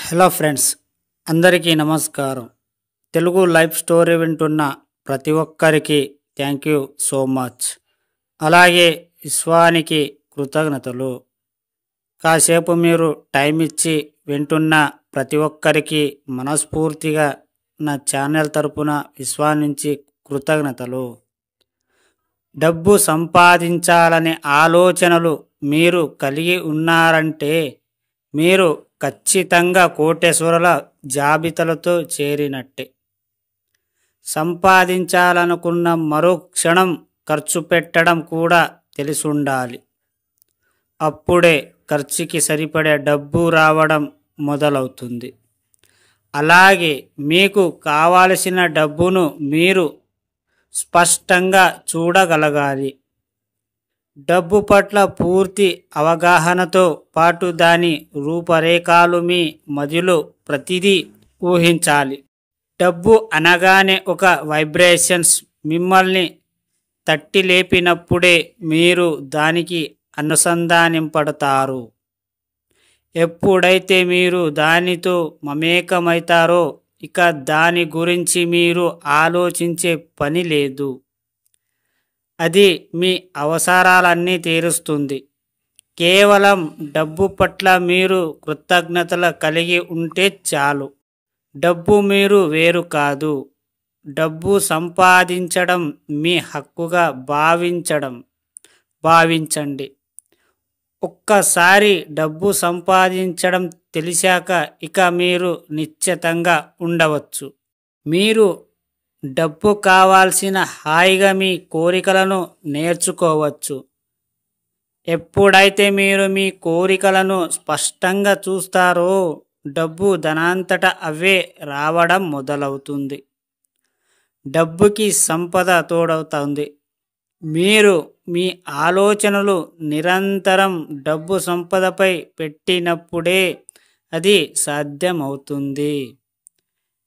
Hello friends, అందరికీ నమస్కారం. Telugu life story వింటున్న ప్రతి ఒక్కరికి థ్యాంక్ యూ సో మచ్. అలాగే విశ్వానికి కృతజ్ఞతలు. కాసేపు మీరు టైం ఇచ్చి వింటున్న ప్రతి ఒక్కరికి మనస్ఫూర్తిగా నా ఛానల్ తరపున విశ్వాని నుంచి కృతజ్ఞతలు. డబ్బు సంపాదించాలనే ఆలోచనలు మీరు కలిగి ఉన్నారంటే మీరు ఖచ్చితంగా కోటేశ్వరుల జాబితాలతో చేరినట్టే. సంపాదించాలనుకున్న మరో క్షణం ఖర్చు పెట్టడం కూడా తెలిసుండాలి. అప్పుడే ఖర్చుకి సరిపడే డబ్బు రావడం మొదలవుతుంది. అలాగే మీకు కావలసిన డబ్బును మీరు స్పష్టంగా చూడగలగాలి. డబ్బు పట్ల పూర్తి అవగాహనతో పాటు దాని రూపరేఖలు మీ మదిలో ప్రతిదీ ఊహించాలి. డబ్బు అనగానే ఒక వైబ్రేషన్స్ మిమ్మల్ని తట్టి లేపినప్పుడే మీరు దానికి అనుసంధానింపడతారు. ఎప్పుడైతే మీరు దానితో మమేకమవుతారో ఇక దాని గురించి మీరు ఆలోచించే పని లేదు. అది మీ అవసరాలన్నీ తీరుస్తుంది. కేవలం డబ్బు పట్ల మీరు కృతజ్ఞతలు కలిగి ఉంటే చాలు. డబ్బు మీరు వేరు కాదు. డబ్బు సంపాదించడం మీ హక్కుగా భావించండి. ఒక్కసారి డబ్బు సంపాదించడం తెలిసాక ఇక మీరు నిశ్చితంగా ఉండవచ్చు. మీరు డబ్బు కావాల్సిన హాయిగా మీ కోరికలను నేర్చుకోవచ్చు. ఎప్పుడైతే మీరు మీ కోరికలను స్పష్టంగా చూస్తారో డబ్బు దానంతట అవే రావడం మొదలవుతుంది. డబ్బుకి సంపద తోడవుతుంది. మీరు మీ ఆలోచనలు నిరంతరం డబ్బు సంపదపై పెట్టినప్పుడే అది సాధ్యమవుతుంది.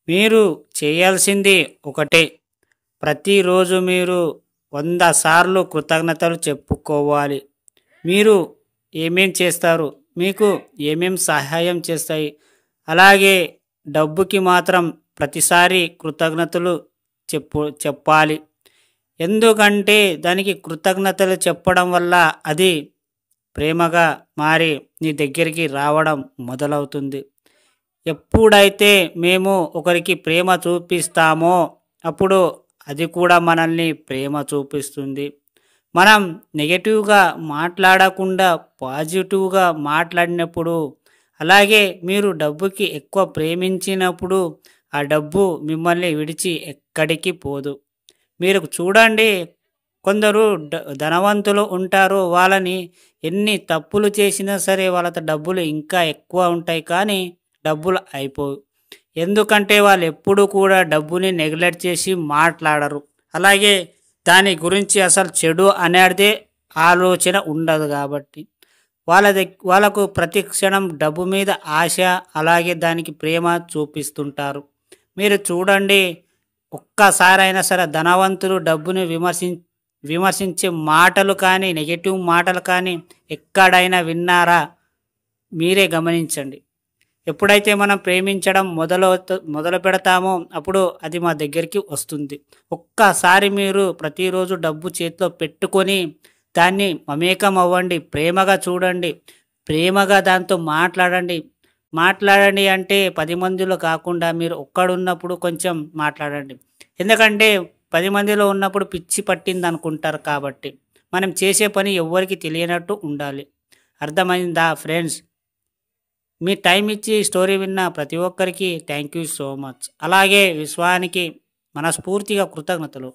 మీరు చేయాల్సింది ఒకటే. ప్రతిరోజు మీరు 100 సార్లు కృతజ్ఞతలు చెప్పుకోవాలి. మీరు ఏమేం చేస్తారు, మీకు ఏమేం సహాయం చేస్తాయి. అలాగే డబ్బుకి మాత్రం ప్రతిసారి కృతజ్ఞతలు చెప్పాలి. ఎందుకంటే దానికి కృతజ్ఞతలు చెప్పడం వల్ల అది ప్రేమగా మారి నీ దగ్గరికి రావడం మొదలవుతుంది. ఎప్పుడైతే మేము ఒకరికి ప్రేమ చూపిస్తామో అప్పుడు అది కూడా మనల్ని ప్రేమ చూపిస్తుంది. మనం నెగటివ్గా మాట్లాడకుండా పాజిటివ్గా మాట్లాడినప్పుడు, అలాగే మీరు డబ్బుకి ఎక్కువ ప్రేమించినప్పుడు ఆ డబ్బు మిమ్మల్ని విడిచి ఎక్కడికి పోదు. మీరు చూడండి, కొందరు ధనవంతులు ఉంటారు. వాళ్ళని ఎన్ని తప్పులు చేసినా సరే వాళ్ళతో డబ్బులు ఇంకా ఎక్కువ ఉంటాయి, కానీ డబ్బులు అయిపోవు. ఎందుకంటే వాళ్ళు ఎప్పుడు కూడా డబ్బుని నెగ్లెక్ట్ చేసి మాట్లాడరు. అలాగే దాని గురించి అసలు చెడు అనేదే ఆలోచన ఉండదు. కాబట్టి వాళ్ళకు ప్రతి క్షణం డబ్బు మీద ఆశ, అలాగే దానికి ప్రేమ చూపిస్తుంటారు. మీరు చూడండి, ఒక్కసారైనా సరే ధనవంతులు డబ్బుని విమర్శించే మాటలు కానీ నెగటివ్ మాటలు కానీ ఎక్కడైనా విన్నారా? మీరే గమనించండి. ఎప్పుడైతే మనం ప్రేమించడం మొదలు పెడతామో అప్పుడు అది మా దగ్గరికి వస్తుంది. ఒక్కసారి మీరు ప్రతిరోజు డబ్బు చేతిలో పెట్టుకొని దాన్ని మమేకం అవ్వండి. ప్రేమగా చూడండి, ప్రేమగా దాంతో మాట్లాడండి అంటే 10 మందిలో కాకుండా మీరు ఒక్కడున్నప్పుడు కొంచెం మాట్లాడండి. ఎందుకంటే 10 మందిలో ఉన్నప్పుడు పిచ్చి పట్టింది అనుకుంటారు. కాబట్టి మనం చేసే పని ఎవ్వరికి తెలియనట్టు ఉండాలి. అర్థమైందా ఫ్రెండ్స్? మీ టైం ఇచ్చి స్టోరీ విన్న ప్రతి ఒక్కరికి థ్యాంక్ యూ సో మచ్. అలాగే విశ్వానికి మనస్ఫూర్తిగా కృతజ్ఞతలు.